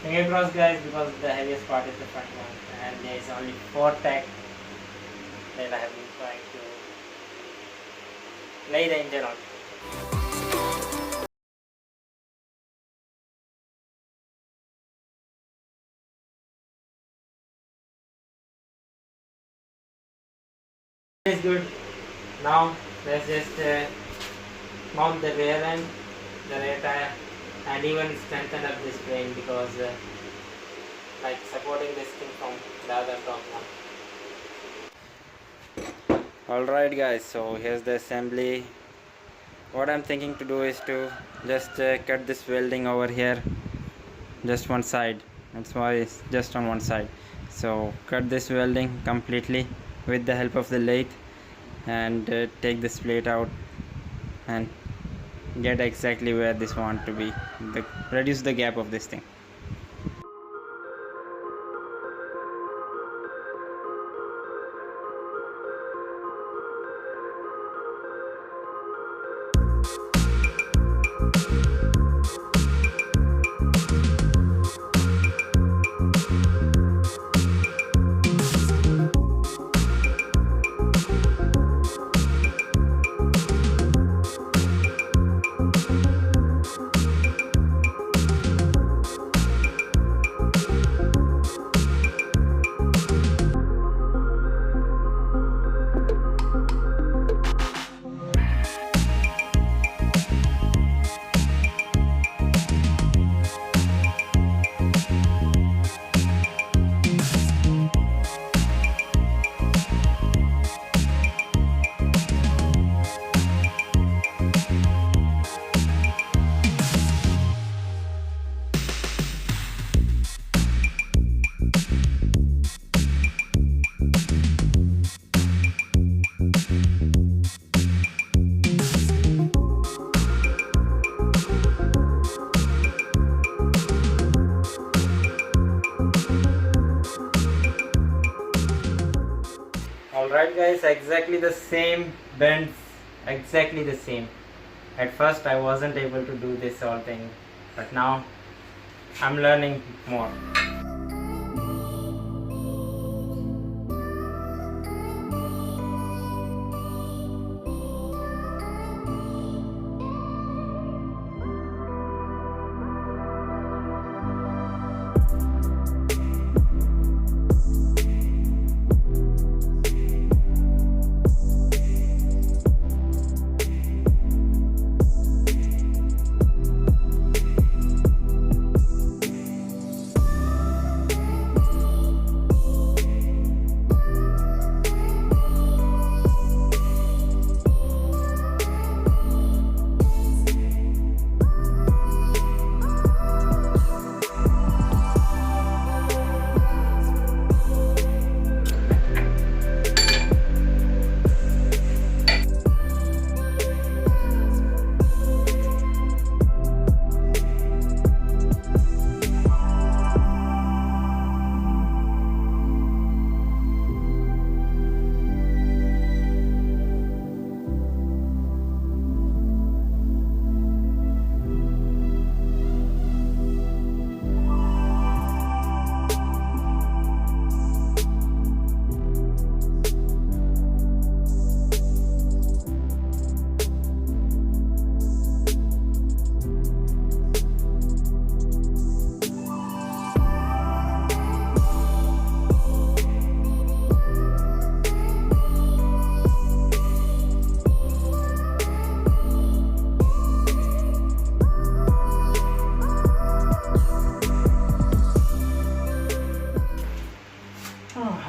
Finger crossed guys, because the heaviest part is the front one and there is only 4 tech that I have been trying to lay the engine on. It's good. Now let's just mount the rear end, the rear tire, and even strengthen up this frame because like supporting this thing from the other top one. Alright guys, so here's the assembly. What I'm thinking to do is to just cut this welding over here, just one side. That's why it's just on one side. So cut this welding completely with the help of the lathe and take this plate out and get exactly where this want to be, reduce the gap of this thing. Alright guys, exactly the same bends, exactly the same. At first I wasn't able to do this whole thing, but now I'm learning more.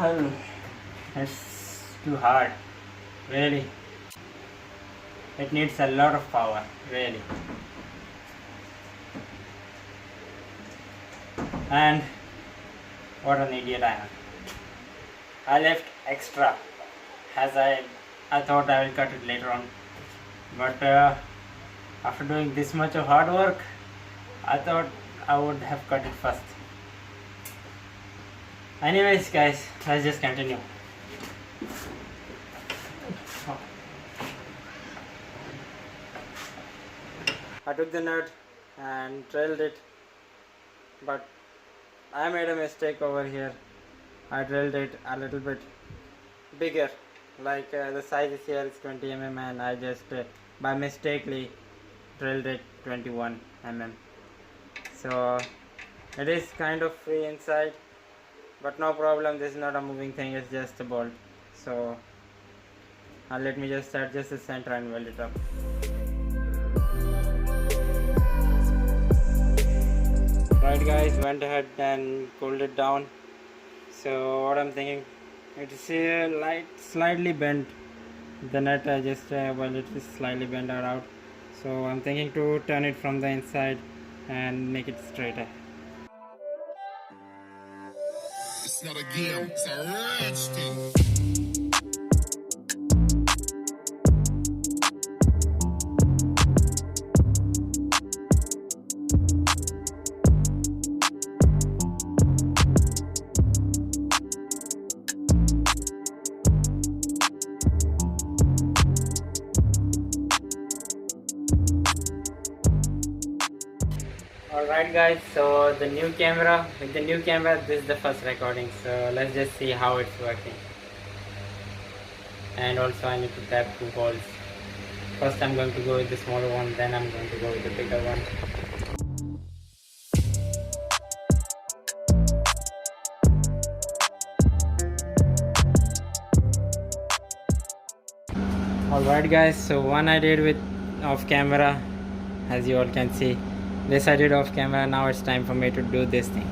Oh, it's too hard, really. It needs a lot of power, really. And what an idiot I am. I left extra as I thought I will cut it later on. But after doing this much of hard work, I thought I would have cut it first. Anyways guys, let's just continue. I took the nut and drilled it, but I made a mistake over here. I drilled it a little bit bigger, like the size is here is 20 mm and I just by mistakenly drilled it 21 mm. So it is kind of free inside, but no problem, this is not a moving thing, it's just a bolt. So let me just adjust the center and weld it up. Right guys, went ahead and cooled it down. So what I'm thinking, it's slightly bent. The nut I just well, it is slightly bent out. So I'm thinking to turn it from the inside and make it straighter. It's not a game, it's a rich thing. Alright guys, so with the new camera, this is the first recording, so let's just see how it's working. And also I need to tap 2 holes. First I'm going to go with the smaller one, then I'm going to go with the bigger one. Alright guys, so one I did with off camera, as you all can see. This I did off camera, now it's time for me to do this thing.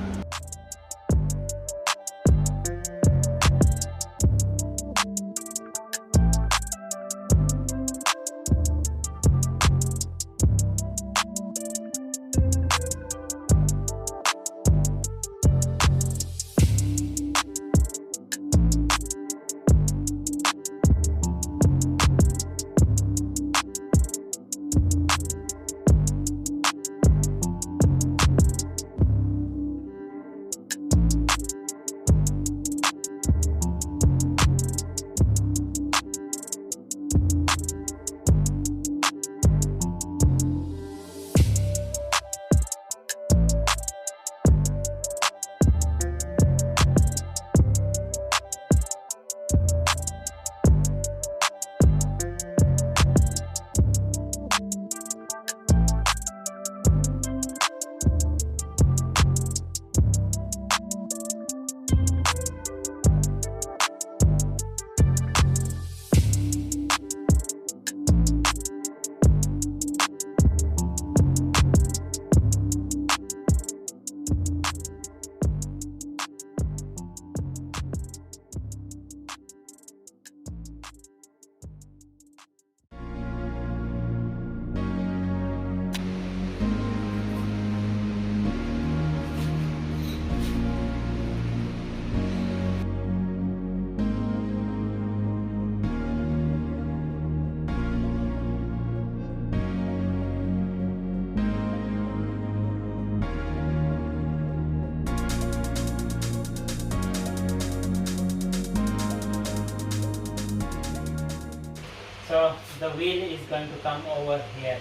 So the wheel is going to come over here.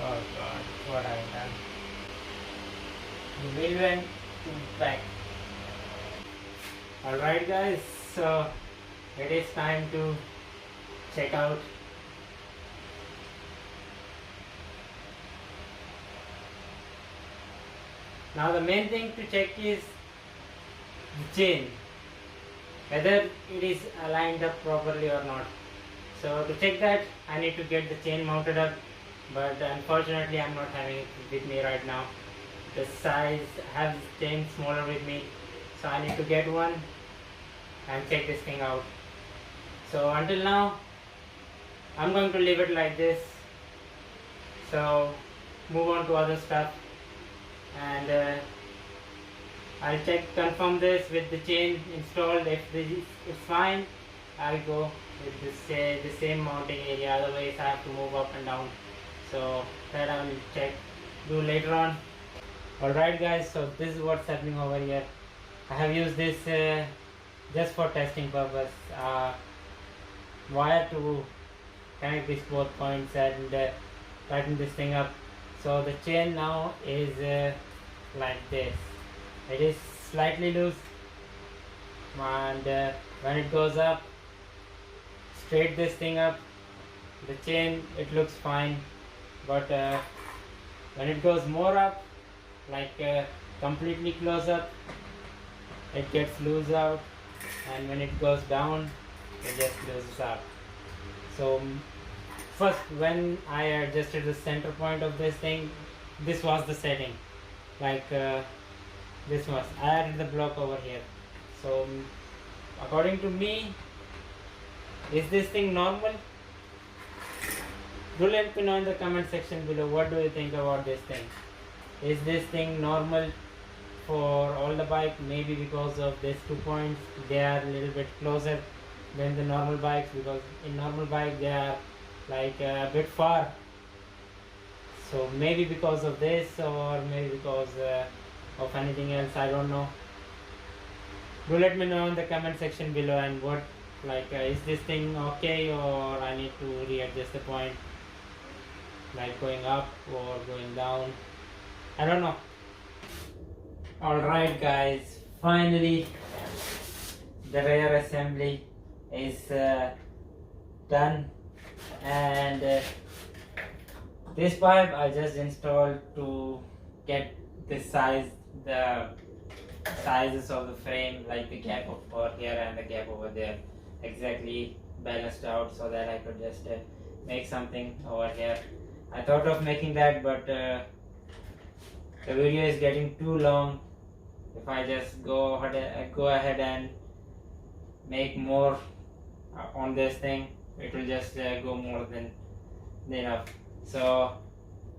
Oh god, what have I done? The wheel went to back. Alright guys, so it is time to check out. Now the main thing to check is the chain, whether it is aligned up properly or not. So to check that, I need to get the chain mounted up, but unfortunately I'm not having it with me right now. The size, I have this chain smaller with me, so I need to get one and check this thing out. So until now I'm going to leave it like this. So move on to other stuff, and I'll confirm this with the chain installed. If it's fine, I'll go with the same mounting area, otherwise I have to move up and down. So that I will do later on. Alright guys, so this is what's happening over here. I have used this just for testing purpose. Wire to connect these both points and tighten this thing up. So the chain now is like this. It is slightly loose, and when it goes up, straight this thing up, the chain, it looks fine. But when it goes more up, like completely close up, it gets loose out, and when it goes down, it just loses out. So first, when I adjusted the center point of this thing, this was the setting, like this was, I added the block over here. So according to me, is this thing normal? Do let me know in the comment section below, what do you think about this thing? Is this thing normal for all the bike? Maybe because of these 2 points, they are a little bit closer than the normal bikes, because in normal bike they are like a bit far. So maybe because of this, or maybe because of anything else, I don't know. Do let me know in the comment section below, and what, like is this thing okay, or I need to readjust the point, like going up or going down, I don't know. Alright guys, finally the rear assembly is done, and this pipe I just installed to get the sizes of the frame, like the gap over here and the gap over there, exactly balanced out, so that I could just make something over here. I thought of making that, but the video is getting too long. If I just go ahead and make more on this thing, it will just go more than enough. So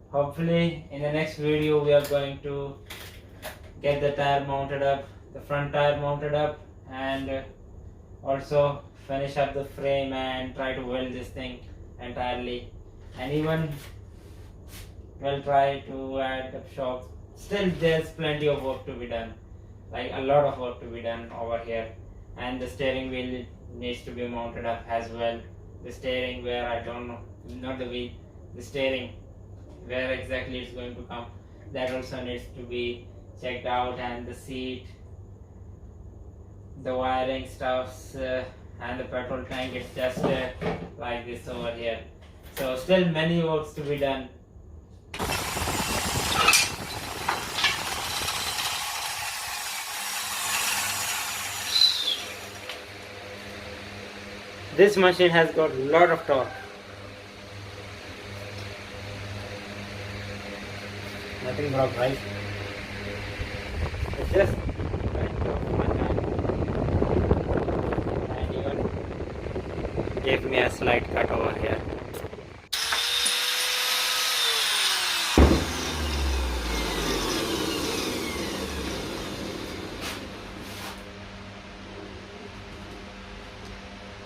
hopefully in the next video we are going to get the tire mounted up, the front tire mounted up, and also finish up the frame and try to weld this thing entirely, and even we'll try to add the shocks. Still there's plenty of work to be done, like a lot of work to be done over here. And the steering wheel needs to be mounted up as well. The steering, where I don't know, not the wheel, the steering, where exactly it's going to come, that also needs to be checked out, and the seat, the wiring stuffs, and the petrol tank, it's just like this over here. So still many works to be done. This machine has got a lot of torque. Nothing broke, right? It's just went off my hand and even gave me a slight cut over here.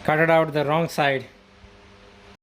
Cut it out the wrong side.